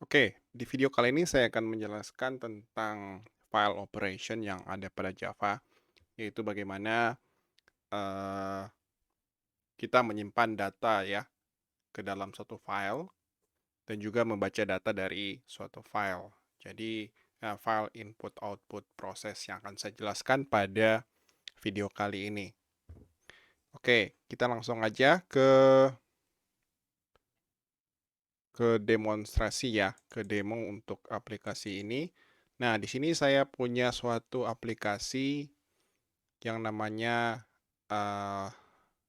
Oke, di video kali ini saya akan menjelaskan tentang file operation yang ada pada Java, yaitu bagaimana eh, kita menyimpan data ya ke dalam suatu file dan juga membaca data dari suatu file. Jadi, file input-output proses yang akan saya jelaskan pada video kali ini. Oke, kita langsung aja ke demonstrasi ya, ke demo untuk aplikasi ini. Nah, di sini saya punya suatu aplikasi yang namanya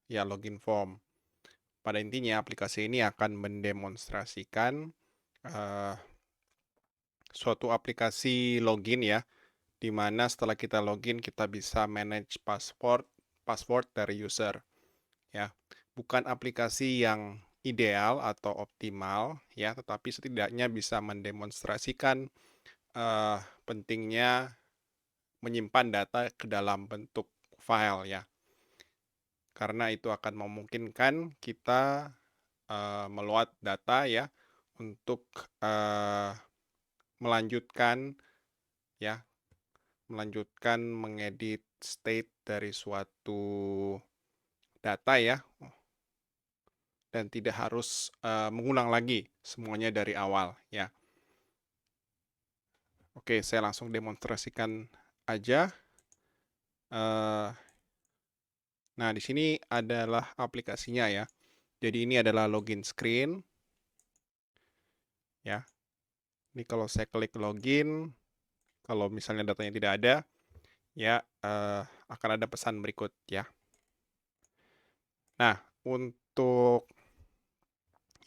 ya login form. Pada intinya aplikasi ini akan mendemonstrasikan eh, suatu aplikasi login ya, di mana setelah kita login kita bisa manage password dari user ya. Bukan aplikasi yang ideal atau optimal ya, tetapi setidaknya bisa mendemonstrasikan pentingnya menyimpan data ke dalam bentuk file ya. Karena itu akan memungkinkan kita meload data ya untuk uh, melanjutkan ya, melanjutkan mengedit state dari suatu data ya dan tidak harus mengulang lagi semuanya dari awal ya. Oke, saya langsung demonstrasikan aja. Nah, di sini adalah aplikasinya ya. Jadi ini adalah login screen ya. Ini kalau saya klik login, kalau misalnya datanya tidak ada, ya akan ada pesan berikut ya. Nah, untuk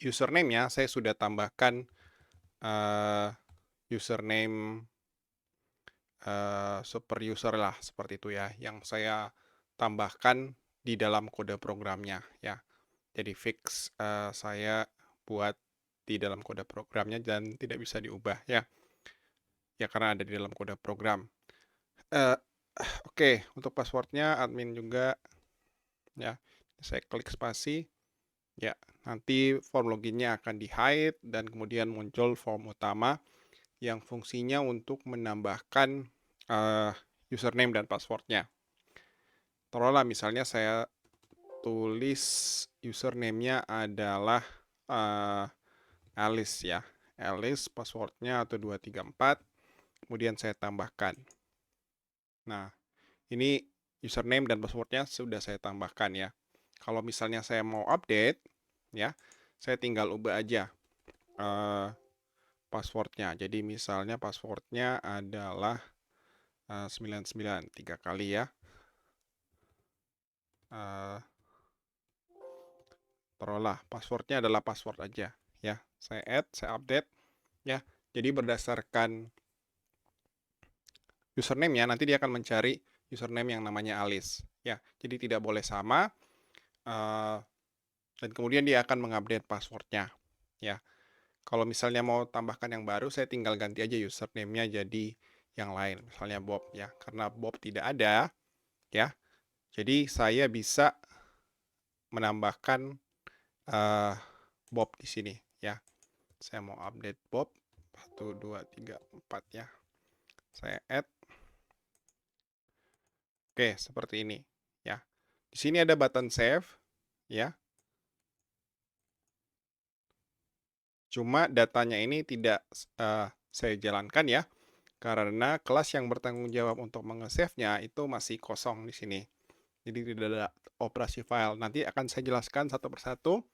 username-nya saya sudah tambahkan username super user lah seperti itu ya, yang saya tambahkan di dalam kode programnya ya. Jadi fix saya buat di dalam kode programnya dan tidak bisa diubah ya. Ya karena ada di dalam kode program. Uh, Oke, untuk passwordnya admin juga ya. Saya klik spasi. Ya, nanti form loginnya akan di-hide dan kemudian muncul form utama yang fungsinya untuk menambahkan username dan passwordnya. Taruhlah misalnya saya tulis username-nya adalah Alice ya. Alice passwordnya atau 234, kemudian saya tambahkan. Nah, ini username dan passwordnya sudah saya tambahkan ya. Kalau misalnya saya mau update, ya, saya tinggal ubah aja passwordnya. Jadi misalnya passwordnya adalah 99 3 kali ya. Taruhlah passwordnya adalah password aja ya. Saya add, saya update ya. Jadi berdasarkan username-nya nanti dia akan mencari username yang namanya Alice ya. Jadi tidak boleh sama dan kemudian dia akan mengupdate passwordnya ya. Kalau misalnya mau tambahkan yang baru, saya tinggal ganti aja username-nya jadi yang lain, misalnya Bob ya. Karena Bob tidak ada ya, jadi saya bisa menambahkan Bob di sini ya. Saya mau update Bob 1 2 3 4 ya. Saya add. Oke, seperti ini ya. Di sini ada button save ya. Cuma datanya ini tidak saya jalankan ya, karena kelas yang bertanggung jawab untuk menge-save-nya itu masih kosong di sini. Jadi tidak ada operasi file. Nanti akan saya jelaskan satu persatu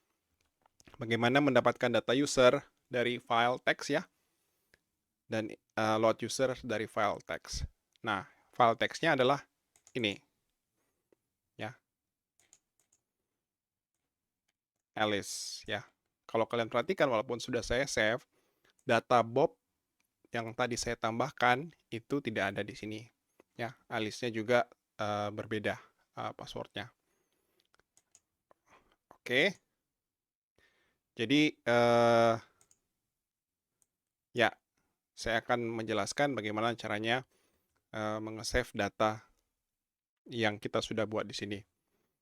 bagaimana mendapatkan data user dari file text ya, dan load user dari file text. Nah, file text-nya adalah ini ya, Alice ya. Kalau kalian perhatikan walaupun sudah saya save, data Bob yang tadi saya tambahkan itu tidak ada di sini ya. Alice-nya juga berbeda passwordnya. Oke. Jadi ya, saya akan menjelaskan bagaimana caranya menge-save data yang kita sudah buat di sini.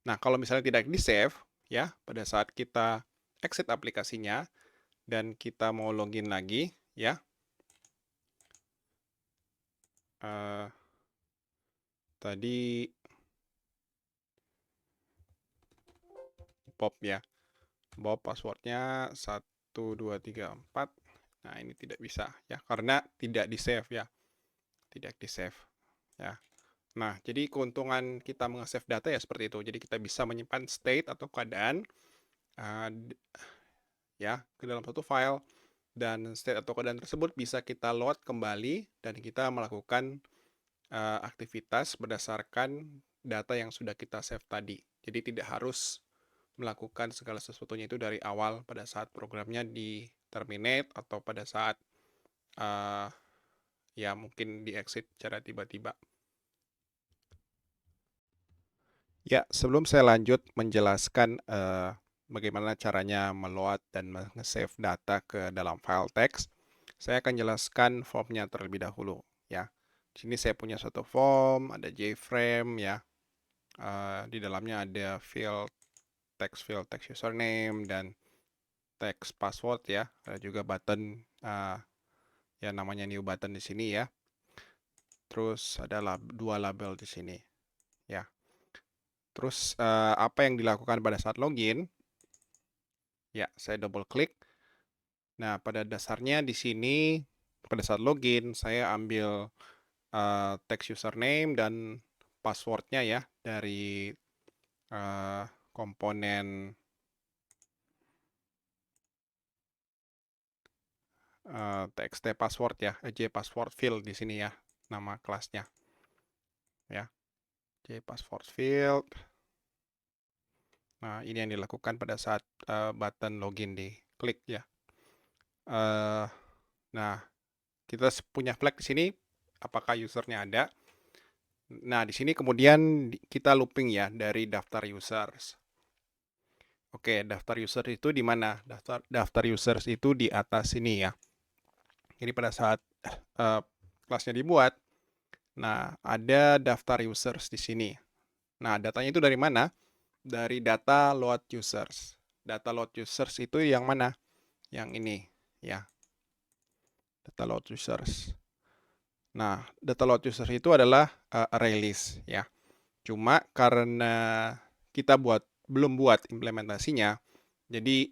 Nah, kalau misalnya tidak di-save ya, pada saat kita exit aplikasinya dan kita mau login lagi ya. Tadi Bob ya. Bob passwordnya 1234. Nah, ini tidak bisa ya karena tidak di-save ya. Tidak di-save ya. Nah, jadi keuntungan kita menge-save data ya seperti itu. Jadi kita bisa menyimpan state atau keadaan uh, ya ke dalam satu file, dan state atau keadaan tersebut bisa kita load kembali dan kita melakukan aktivitas berdasarkan data yang sudah kita save tadi. Jadi tidak harus melakukan segala sesuatunya itu dari awal pada saat programnya di terminate atau pada saat uh, ya mungkin di exit secara tiba-tiba. Ya, sebelum saya lanjut menjelaskan bagaimana caranya meload dan nge-save data ke dalam file teks, saya akan jelaskan formnya terlebih dahulu ya. Di sini saya punya suatu form, ada JFrame ya. Di dalamnya ada field text username dan text password ya. Ada juga button ya namanya new button di sini ya. Terus ada dua label di sini ya. Terus apa yang dilakukan pada saat login? Ya, saya double klik. Nah, pada dasarnya di sini pada saat login saya ambil text username dan passwordnya ya dari komponen txt password ya, jpassword field di sini ya, nama kelasnya ya, jpassword field. Nah, ini yang dilakukan pada saat button login diklik ya. Nah, kita punya flag di sini, apakah usernya ada. Nah, di sini kemudian kita looping ya dari daftar users. Oke, daftar user itu di mana? Daftar users itu di atas sini ya. Jadi pada saat kelasnya dibuat, nah ada daftar users di sini. Nah, datanya itu dari mana? Dari data load users. Data load users itu yang mana? Yang ini ya. Data load users. Nah, data load users itu adalah array list ya. Cuma karena kita belum buat implementasinya, jadi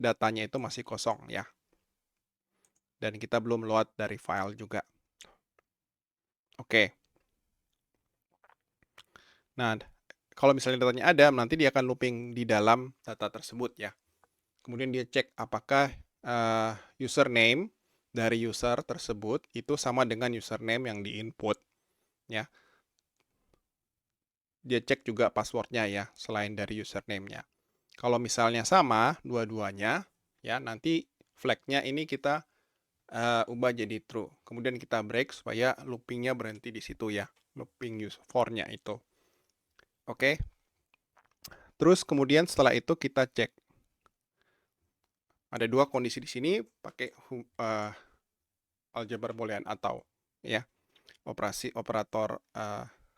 datanya itu masih kosong ya. Dan kita belum load dari file juga. Oke. Nah, kalau misalnya datanya ada, nanti dia akan looping di dalam data tersebut ya. Kemudian dia cek apakah username dari user tersebut itu sama dengan username yang di-input ya. Dia cek juga passwordnya ya, selain dari username-nya. Kalau misalnya sama dua-duanya, ya nanti flag-nya ini kita ubah jadi true. Kemudian kita break supaya looping-nya berhenti di situ ya, looping for-nya itu. Oke. Terus kemudian setelah itu kita cek. Ada dua kondisi di sini, pakai aljabar boolean atau ya, operator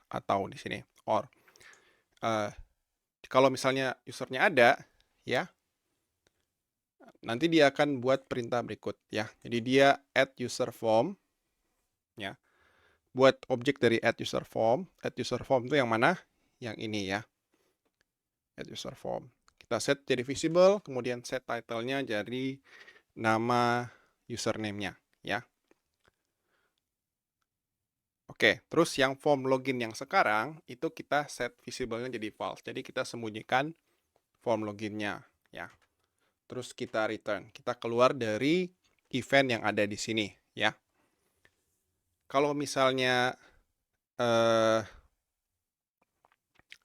atau di sini or. Kalau misalnya usernya ada, ya, nanti dia akan buat perintah berikut ya. Jadi dia add user form ya. Buat objek dari add user form. Add user form itu yang mana? Yang ini ya. Add user form. Kita set jadi visible, kemudian set title-nya jadi nama username-nya ya. Oke, terus yang form login yang sekarang itu kita set visible-nya jadi false. Jadi kita sembunyikan form login-nya ya. Terus kita return. Kita keluar dari event yang ada di sini ya. Kalau misalnya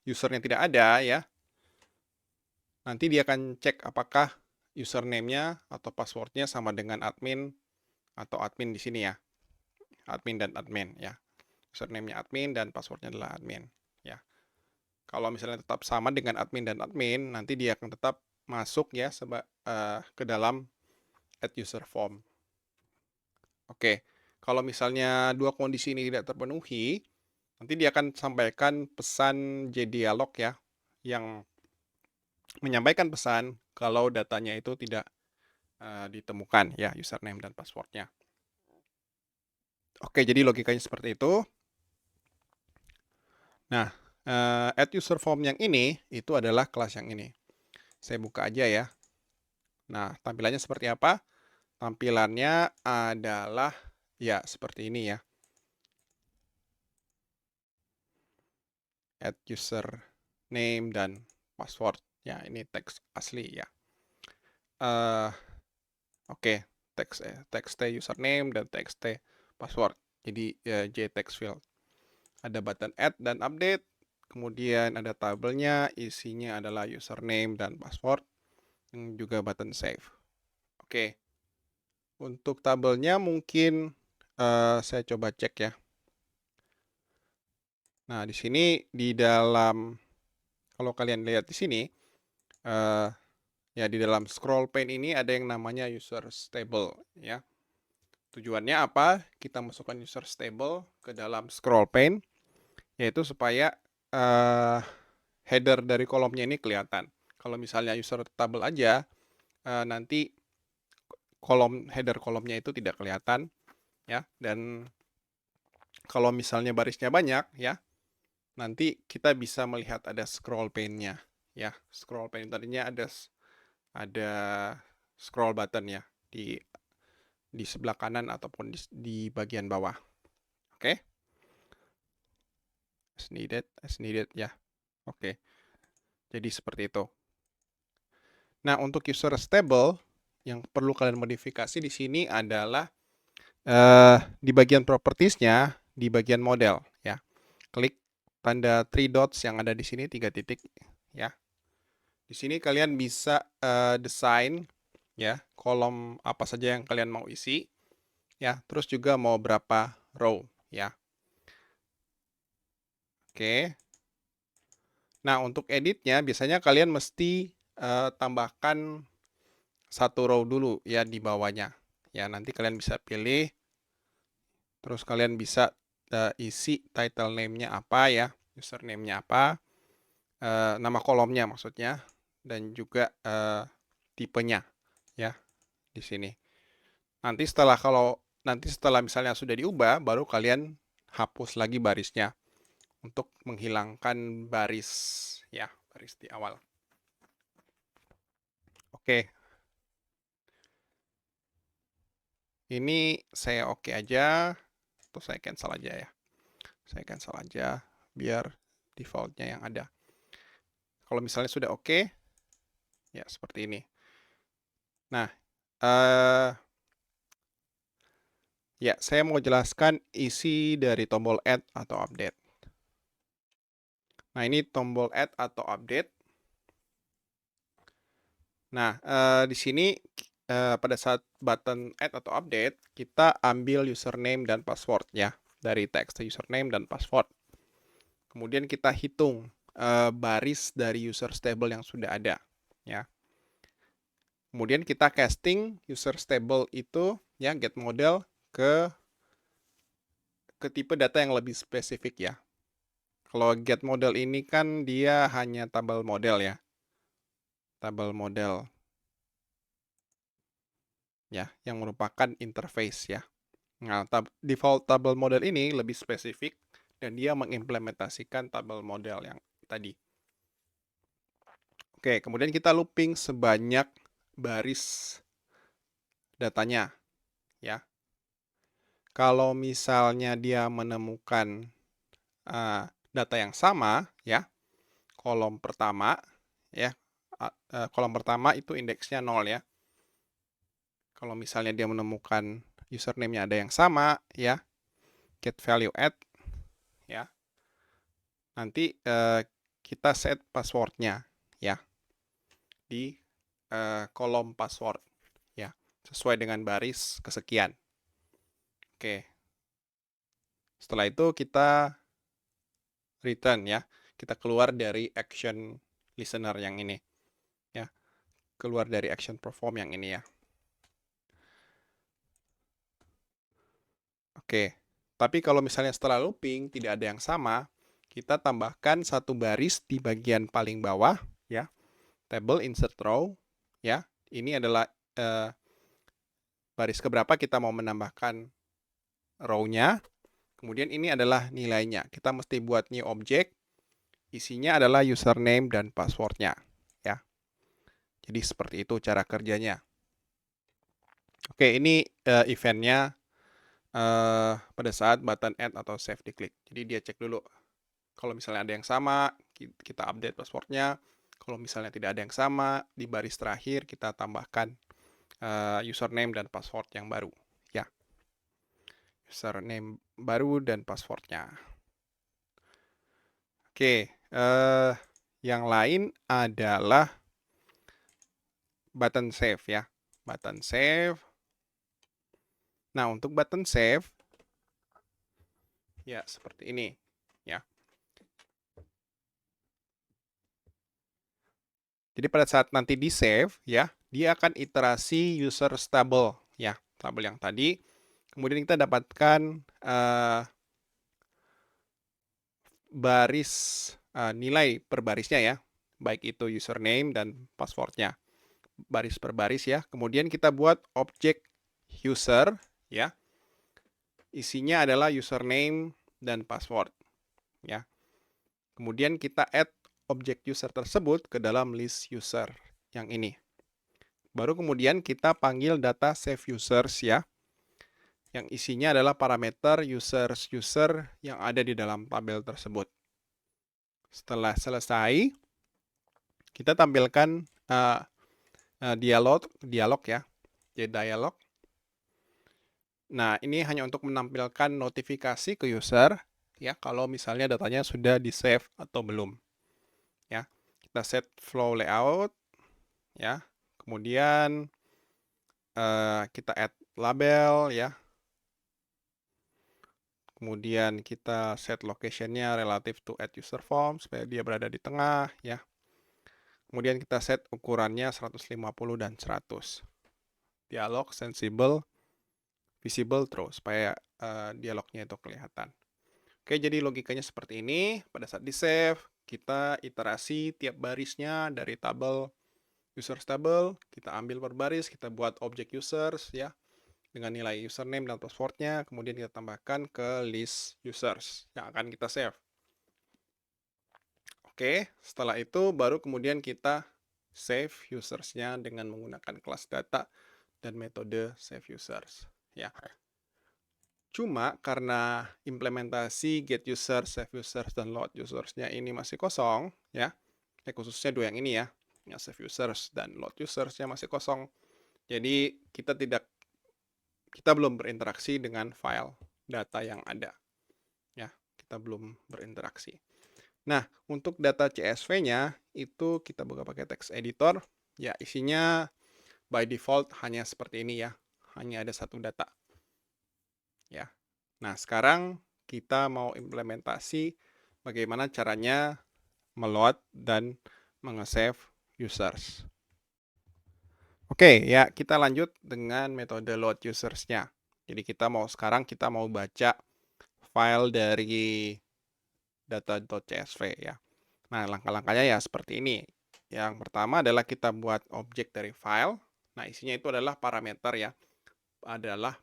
usernya tidak ada ya, nanti dia akan cek apakah username-nya atau password-nya sama dengan admin atau admin di sini ya. Admin dan admin ya. Username-nya admin dan password-nya adalah admin ya. Kalau misalnya tetap sama dengan admin dan admin, nanti dia akan tetap masuk ya ke dalam add user form. Oke, kalau misalnya dua kondisi ini tidak terpenuhi, nanti dia akan sampaikan pesan JDialog ya, yang menyampaikan pesan kalau datanya itu tidak ditemukan ya username dan passwordnya. Oke, jadi logikanya seperti itu. Nah, add user form yang ini itu adalah kelas yang ini. Saya buka aja ya. Nah, tampilannya seperti apa? Tampilannya adalah ya seperti ini ya. Add user name dan password. Ya, ini teks asli ya. Oke, txt username dan txt password. Jadi JText field. Ada button add dan update. Kemudian ada tabelnya, isinya adalah username dan password. Juga button save. Oke. Untuk tabelnya mungkin saya coba cek ya. Nah, di sini di dalam kalau kalian lihat di sini ya di dalam scroll pane ini ada yang namanya user stable ya. Tujuannya apa? Kita masukkan user stable ke dalam scroll pane yaitu supaya header dari kolomnya ini kelihatan. Kalau misalnya user table aja nanti header kolomnya itu tidak kelihatan ya, dan kalau misalnya barisnya banyak ya, nanti kita bisa melihat ada scroll pane-nya ya. Scroll pane tadinya ada scroll button ya di sebelah kanan ataupun di bagian bawah. Oke. As needed ya. Oke. Jadi seperti itu. Nah, untuk user stable yang perlu kalian modifikasi di sini adalah di bagian propertiesnya, di bagian model ya. Klik tanda 3 dots yang ada di sini 3 titik ya. Di sini kalian bisa desain ya kolom apa saja yang kalian mau isi ya, terus juga mau berapa row ya. Oke. Nah, untuk editnya biasanya kalian mesti tambahkan satu row dulu ya di bawahnya. Ya, nanti kalian bisa pilih, terus kalian bisa isi title name-nya apa ya, username-nya apa, nama kolomnya maksudnya, dan juga tipenya ya di sini. Nanti setelah misalnya sudah diubah, baru kalian hapus lagi barisnya untuk menghilangkan baris ya, baris di awal. Oke. Ini saya oke aja, atau saya cancel aja ya. Saya cancel aja biar defaultnya yang ada. Kalau misalnya sudah oke, ya seperti ini. Nah, ya saya mau jelaskan isi dari tombol add atau update. Nah, ini tombol add atau update. Nah, di sini pada saat button add atau update, kita ambil username dan password ya, dari teks username dan password. Kemudian kita hitung baris dari user stable yang sudah ada ya. Kemudian kita casting user stable itu ya, get model ke tipe data yang lebih spesifik ya. Kalau get model ini kan dia hanya tabel model ya. Tabel model ya, yang merupakan interface ya. Nah, default tabel model ini lebih spesifik dan dia mengimplementasikan tabel model yang tadi. Oke, kemudian kita looping sebanyak baris datanya ya. Kalau misalnya dia menemukan data yang sama ya, kolom pertama ya, kolom pertama itu indeksnya 0 ya. Kalau misalnya dia menemukan username-nya ada yang sama ya, get value add ya. Nanti kita set passwordnya ya di kolom password ya, sesuai dengan baris kesekian. Oke. Setelah itu kita return ya. Kita keluar dari action listener yang ini ya. Keluar dari action perform yang ini ya. Oke. Tapi kalau misalnya setelah looping tidak ada yang sama, kita tambahkan satu baris di bagian paling bawah ya. Table insert row ya. Ini adalah baris keberapa kita mau menambahkan row-nya. Kemudian ini adalah nilainya. Kita mesti buat new object. Isinya adalah username dan passwordnya. Ya. Jadi seperti itu cara kerjanya. Oke, ini eventnya pada saat button add atau save diklik. Jadi dia cek dulu. Kalau misalnya ada yang sama, kita update passwordnya. Kalau misalnya tidak ada yang sama, di baris terakhir kita tambahkan username dan password yang baru. Ya, username baru dan passwordnya. Oke, yang lain adalah button save ya. Button save. Nah, untuk button save, ya seperti ini. Ya. Jadi pada saat nanti di save, ya, dia akan iterasi user stable, ya, tabel yang tadi. Kemudian kita dapatkan baris nilai per barisnya ya, baik itu username dan passwordnya, baris per baris ya. Kemudian kita buat objek user ya, isinya adalah username dan password ya. Kemudian kita add objek user tersebut ke dalam list user yang ini. Baru kemudian kita panggil data save users ya, yang isinya adalah parameter users user yang ada di dalam tabel tersebut. Setelah selesai, kita tampilkan dialog ya, jadi dialog. Nah, ini hanya untuk menampilkan notifikasi ke user ya, kalau misalnya datanya sudah di save atau belum. Ya, kita set flow layout ya, kemudian kita add label ya. Kemudian kita set location-nya relative to add user form supaya dia berada di tengah ya. Kemudian kita set ukurannya 150 dan 100. Dialog, sensible, visible, terus supaya dialognya itu kelihatan. Oke, jadi logikanya seperti ini. Pada saat di save, kita iterasi tiap barisnya dari tabel user table, kita ambil per baris, kita buat objek users ya, dengan nilai username dan passwordnya, kemudian kita tambahkan ke list users yang akan kita save. Oke, setelah itu baru kemudian kita save usersnya dengan menggunakan kelas data dan metode save users. Ya. Cuma karena implementasi get user, save users, dan load usersnya ini masih kosong, ya, khususnya dua yang ini ya, yang save users dan load usersnya masih kosong. Jadi kita belum berinteraksi dengan file data yang ada. Ya, kita belum berinteraksi. Nah, untuk data CSV-nya itu kita buka pakai text editor. Ya, isinya by default hanya seperti ini ya. Hanya ada satu data. Ya. Nah, sekarang kita mau implementasi bagaimana caranya meload dan menge-save users. Oke, ya kita lanjut dengan metode load users-nya. Jadi sekarang kita mau baca file dari data.csv ya. Nah, langkah-langkahnya ya seperti ini. Yang pertama adalah kita buat objek dari file. Nah, isinya itu adalah parameter ya. Adalah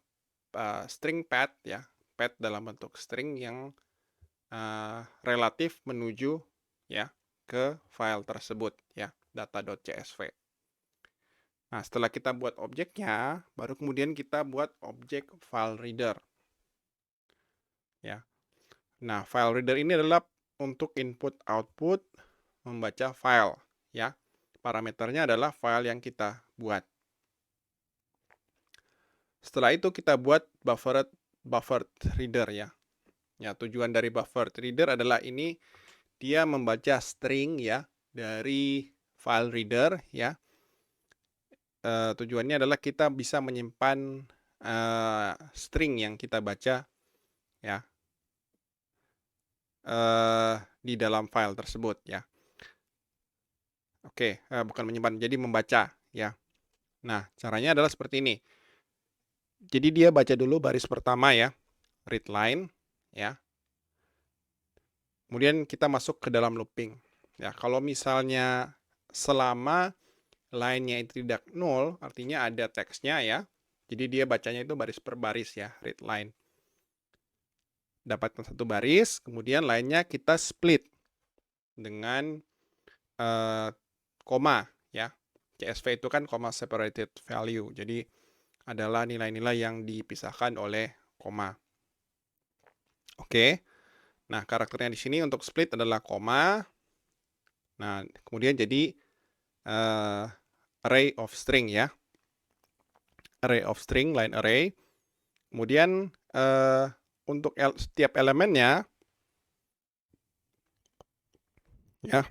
string path ya. Path dalam bentuk string yang relatif menuju ya ke file tersebut ya, data.csv. Nah, setelah kita buat objeknya, baru kemudian kita buat objek file reader. Ya. Nah, file reader ini adalah untuk input output membaca file ya. Parameternya adalah file yang kita buat. Setelah itu kita buat buffered reader ya. Ya, tujuan dari buffered reader adalah ini dia membaca string ya dari file reader ya. Tujuannya adalah kita bisa menyimpan string yang kita baca ya di dalam file tersebut ya. Oke, bukan menyimpan, jadi membaca ya. Nah, caranya adalah seperti ini. Jadi dia baca dulu baris pertama ya, read line ya. Kemudian kita masuk ke dalam looping. Ya, kalau misalnya selama line-nya itu tidak nol, artinya ada teksnya ya. Jadi dia bacanya itu baris per baris ya, read line. Dapatkan satu baris, kemudian lainnya kita split dengan koma ya. CSV itu kan comma separated value. Jadi adalah nilai-nilai yang dipisahkan oleh koma. Oke. Nah, karakternya di sini untuk split adalah koma. Nah, kemudian jadi array of string ya. Array of string, line array. Kemudian untuk setiap elemennya ya,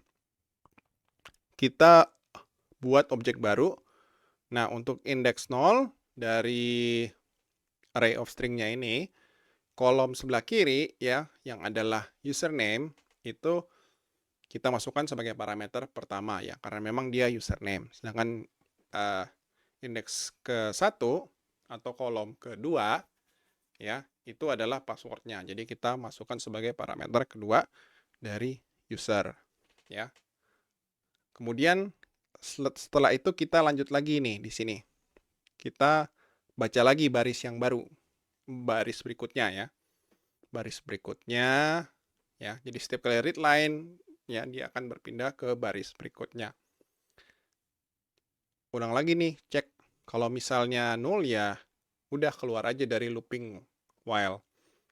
kita buat objek baru. Nah, untuk indeks 0 dari array of string-nya ini, kolom sebelah kiri ya, yang adalah username, itu kita masukkan sebagai parameter pertama ya, karena memang dia username. Sedangkan indeks ke-1 atau kolom kedua ya, itu adalah passwordnya. Jadi kita masukkan sebagai parameter kedua dari user ya. Kemudian setelah itu kita lanjut lagi nih di sini. Kita baca lagi baris yang baru, baris berikutnya ya. Baris berikutnya ya. Jadi setiap kali read line ya, dia akan berpindah ke baris berikutnya. Ulang lagi nih, cek. Kalau misalnya 0 ya udah keluar aja dari looping while.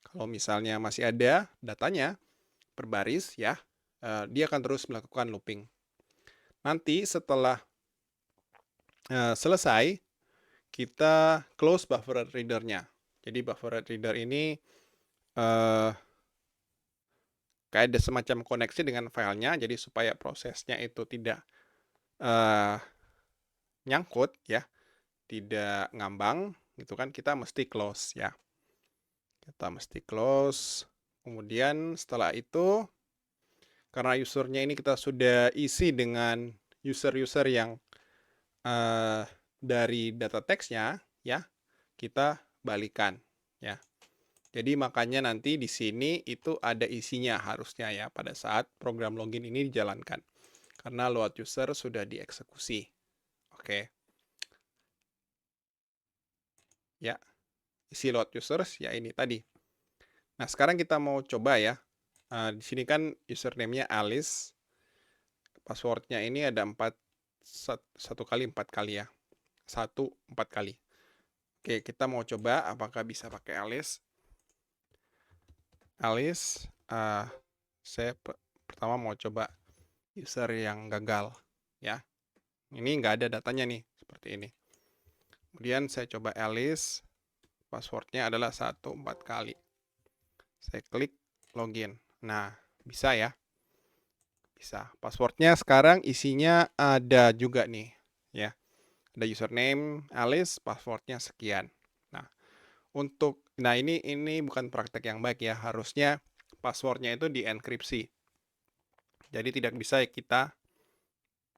Kalau misalnya masih ada datanya per baris ya, dia akan terus melakukan looping. Nanti setelah selesai, kita close buffer reader-nya. Jadi buffer reader ini kayak ada semacam koneksi dengan filenya, jadi supaya prosesnya itu tidak nyangkut ya, tidak ngambang, gitu kan, kita mesti close ya. Kita mesti close. Kemudian setelah itu, karena usernya ini kita sudah isi dengan user-user yang dari data text-nya ya, kita balikan ya. Jadi makanya nanti di sini itu ada isinya harusnya ya pada saat program login ini dijalankan. Karena load user sudah dieksekusi. Oke. Ya, isi load users ya ini tadi. Nah, sekarang kita mau coba ya. Di sini kan username-nya Alice. Passwordnya ini ada 1 kali 4 kali ya. 1 4 kali. Oke, kita mau coba apakah bisa pakai Alice. Alice, saya pertama mau coba user yang gagal ya. Ini nggak ada datanya nih, seperti ini. Kemudian saya coba Alice, passwordnya adalah 1 4 kali. Saya klik login. Nah, bisa ya. Bisa. Passwordnya sekarang isinya ada juga nih ya. Ada username Alice, passwordnya sekian. Nah, ini bukan praktek yang baik ya. Harusnya passwordnya itu dienkripsi. Jadi tidak bisa kita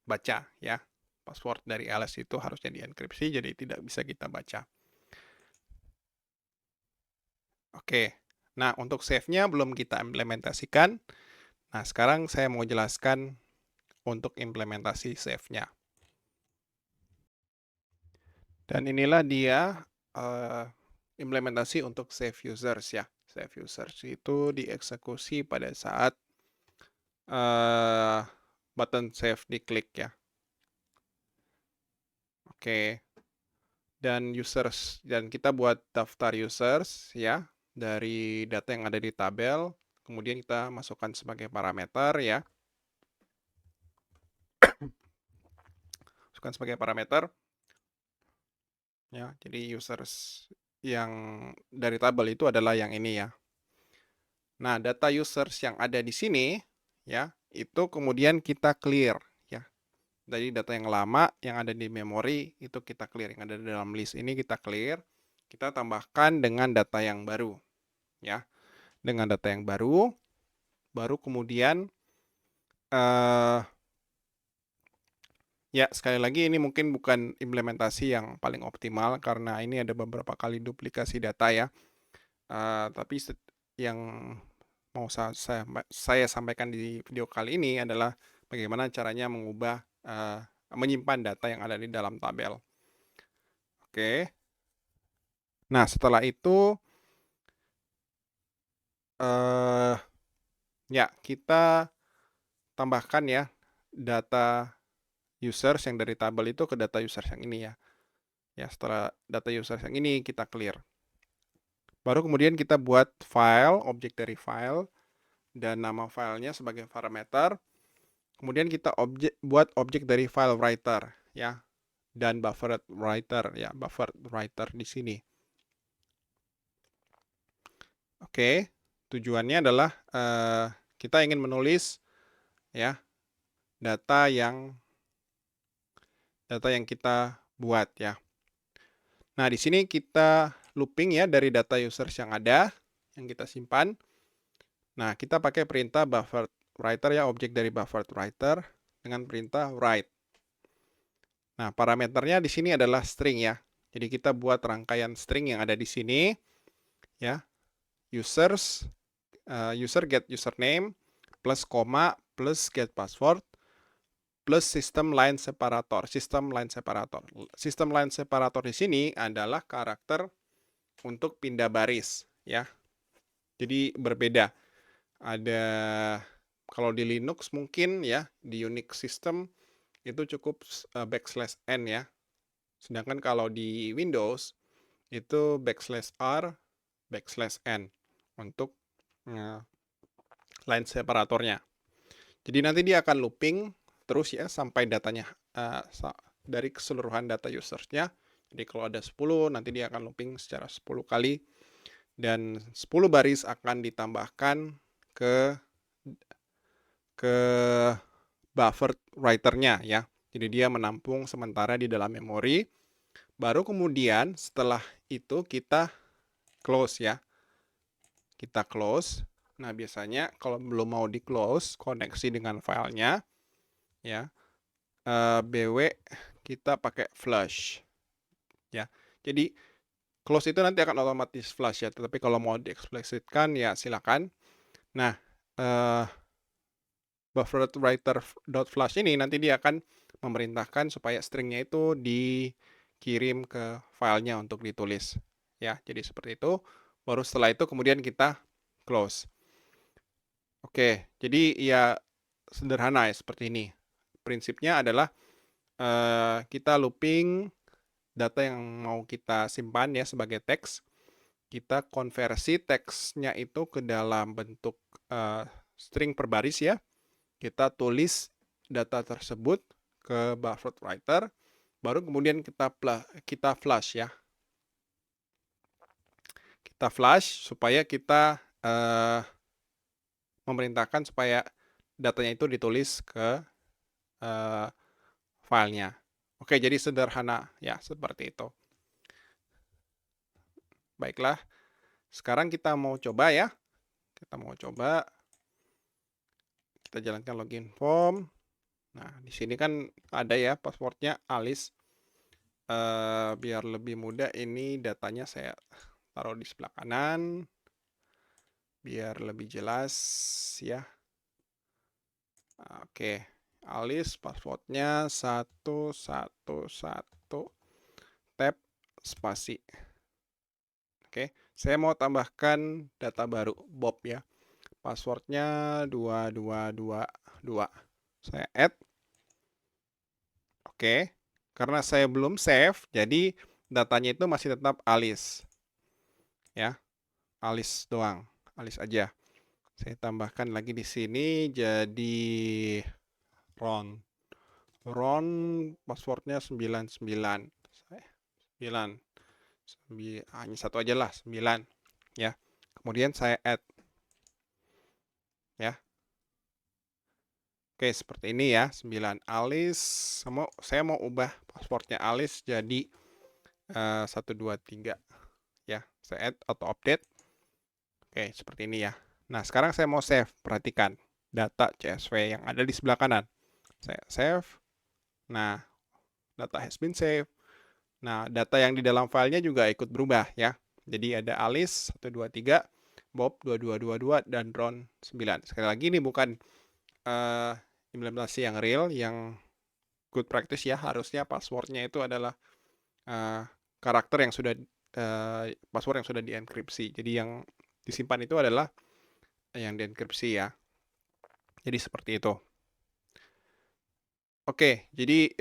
baca ya. Password dari Alice itu harusnya dienkripsi, jadi tidak bisa kita baca. Oke. Nah, untuk save-nya belum kita implementasikan. Nah, sekarang saya mau jelaskan untuk implementasi save-nya. Dan inilah dia implementasi untuk save users ya. Save users itu dieksekusi pada saat button save diklik ya. Oke. Dan kita buat daftar users ya dari data yang ada di tabel. Kemudian kita masukkan sebagai parameter ya. Masukkan sebagai parameter. Ya, jadi users yang dari tabel itu adalah yang ini ya. Nah, data users yang ada di sini ya, itu kemudian kita clear ya. Dari data yang lama yang ada di memori itu kita clear, yang ada di dalam list ini kita clear. Kita tambahkan dengan data yang baru ya. Dengan data yang baru kemudian ya, sekali lagi ini mungkin bukan implementasi yang paling optimal karena ini ada beberapa kali duplikasi data ya. Tapi yang mau saya sampaikan di video kali ini adalah bagaimana caranya menyimpan data yang ada di dalam tabel. Oke. Nah, setelah itu, eh, ya kita tambahkan ya data users yang dari tabel itu ke data users yang ini ya. Ya, setelah data users yang ini kita clear. Baru kemudian kita buat file, objek dari file, dan nama filenya sebagai parameter. Kemudian kita buat objek dari file writer ya, dan buffered writer ya, buffered writer di sini. Oke, tujuannya adalah kita ingin menulis ya data yang kita buat ya. Nah, di sini kita looping ya dari data users yang ada yang kita simpan. Nah, kita pakai perintah buffered writer ya, objek dari buffered writer dengan perintah write. Nah, parameternya di sini adalah string ya. Jadi kita buat rangkaian string yang ada di sini ya. User get username plus koma plus get password plus system line separator. System line separator di sini adalah karakter untuk pindah baris ya. Jadi berbeda. Ada kalau di Linux mungkin ya, di Unix system itu cukup \n ya. Sedangkan kalau di Windows itu \r/n untuk line separatornya. Jadi nanti dia akan looping terus ya sampai datanya dari keseluruhan data usersnya. Jadi kalau ada 10, nanti dia akan looping secara 10 kali. Dan 10 baris akan ditambahkan ke buffer writer-nya ya. Jadi dia menampung sementara di dalam memori. Baru kemudian setelah itu kita close ya. Kita close. Nah, biasanya kalau belum mau di close, koneksi dengan filenya ya. BW kita pakai flush ya. Jadi close itu nanti akan otomatis flush ya, tetapi kalau mau dieksplisitkan ya silakan. Nah, bufferedWriter.flush ini nanti dia akan memerintahkan supaya stringnya itu dikirim ke filenya untuk ditulis ya. Jadi seperti itu. Baru setelah itu kemudian kita close. Oke, jadi ya sederhana ya seperti ini. Prinsipnya adalah kita looping data yang mau kita simpan ya sebagai teks. Kita konversi teksnya itu ke dalam bentuk string per baris ya. Kita tulis data tersebut ke buffered writer, baru kemudian kita flush ya. Kita flush supaya kita memerintahkan supaya datanya itu ditulis ke filenya. Oke, jadi sederhana ya seperti itu. Baiklah, sekarang kita mau coba ya. Kita jalankan login form. Nah, di sini kan ada ya passwordnya Alice. Biar lebih mudah ini datanya saya taruh di sebelah kanan. Biar lebih jelas ya. Oke, Alice passwordnya 111 tab spasi. Oke, saya mau tambahkan data baru Bob ya. Passwordnya 2222. Saya add. Oke, karena saya belum save, jadi datanya itu masih tetap Alice. Ya, Alice doang, Alice aja. Saya tambahkan lagi di sini jadi Ron. Ron passwordnya 99. 9. Hanya satu aja lah, 9. Ya. Kemudian saya add. Ya. Oke, seperti ini ya, 9 Alice. Saya mau ubah passwordnya Alice jadi 123 ya. Saya add atau update. Oke, seperti ini ya. Nah, sekarang saya mau save. Perhatikan data CSV yang ada di sebelah kanan. Saya save. Nah, data has been saved. Nah, data yang di dalam filenya juga ikut berubah ya. Jadi ada Alice 123, Bob 2222 dan Ron 9. Sekali lagi ini bukan implementasi yang real, yang good practice ya. Harusnya passwordnya itu adalah karakter yang sudah password yang sudah dienkripsi. Jadi yang disimpan itu adalah yang dienkripsi ya. Jadi seperti itu. Oke, jadi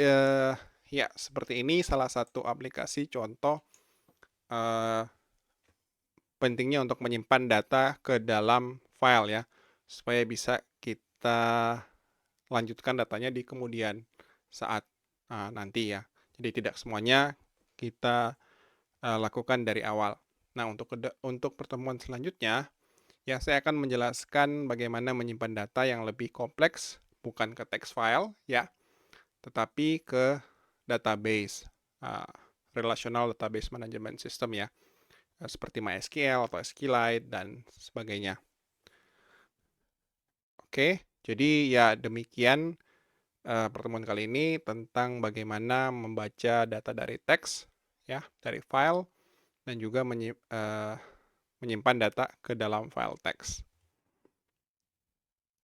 ya seperti ini salah satu aplikasi contoh eh, pentingnya untuk menyimpan data ke dalam file ya, supaya bisa kita lanjutkan datanya di kemudian saat nanti ya. Jadi tidak semuanya kita lakukan dari awal. Nah, untuk pertemuan selanjutnya, ya saya akan menjelaskan bagaimana menyimpan data yang lebih kompleks, bukan ke text file ya, tetapi ke database, uh, relational database management system ya, seperti MySQL atau SQLite dan sebagainya. Oke, jadi ya demikian pertemuan kali ini tentang bagaimana membaca data dari teks, ya, dari file, dan juga menyimpan data ke dalam file teks.